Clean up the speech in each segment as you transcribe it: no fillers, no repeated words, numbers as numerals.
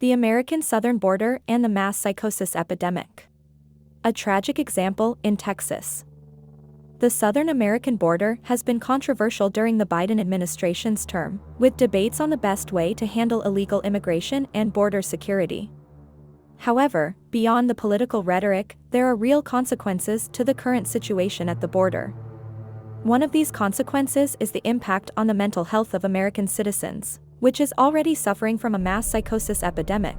The American southern border and the mass psychosis epidemic. A tragic example in Texas. The southern American border has been controversial during the Biden administration's term, with debates on the best way to handle illegal immigration and border security. However, beyond the political rhetoric, there are real consequences to the current situation at the border. One of these consequences is the impact on the mental health of American citizens, which is already suffering from a mass psychosis epidemic.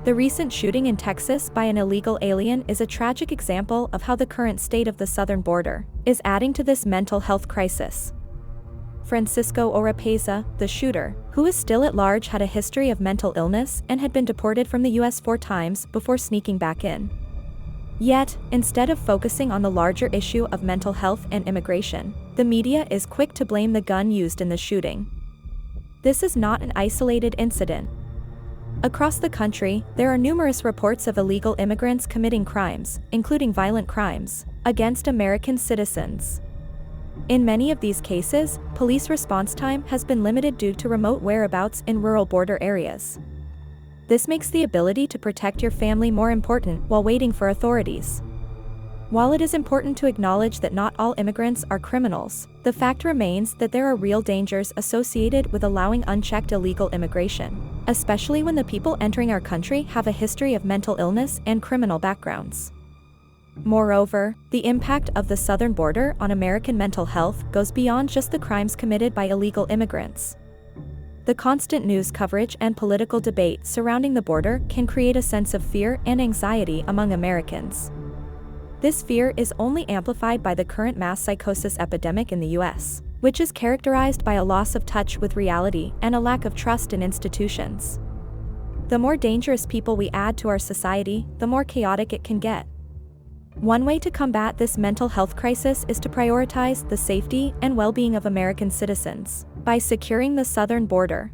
The recent shooting in Texas by an illegal alien is a tragic example of how the current state of the southern border is adding to this mental health crisis. Francisco Oropeza, the shooter, who is still at large, had a history of mental illness and had been deported from the U.S. 4 times before sneaking back in. Yet, instead of focusing on the larger issue of mental health and immigration, the media is quick to blame the gun used in the shooting. This is not an isolated incident. Across the country, there are numerous reports of illegal immigrants committing crimes, including violent crimes, against American citizens. In many of these cases, police response time has been limited due to remote whereabouts in rural border areas. This makes the ability to protect your family more important while waiting for authorities. While it is important to acknowledge that not all immigrants are criminals, the fact remains that there are real dangers associated with allowing unchecked illegal immigration, especially when the people entering our country have a history of mental illness and criminal backgrounds. Moreover, the impact of the southern border on American mental health goes beyond just the crimes committed by illegal immigrants. The constant news coverage and political debate surrounding the border can create a sense of fear and anxiety among Americans. This fear is only amplified by the current mass psychosis epidemic in the U.S., which is characterized by a loss of touch with reality and a lack of trust in institutions. The more dangerous people we add to our society, the more chaotic it can get. One way to combat this mental health crisis is to prioritize the safety and well-being of American citizens by securing the southern border.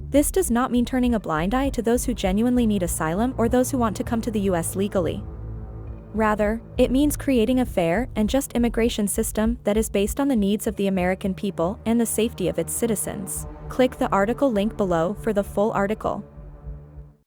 This does not mean turning a blind eye to those who genuinely need asylum or those who want to come to the U.S. legally. Rather, it means creating a fair and just immigration system that is based on the needs of the American people and the safety of its citizens. Click the article link below for the full article.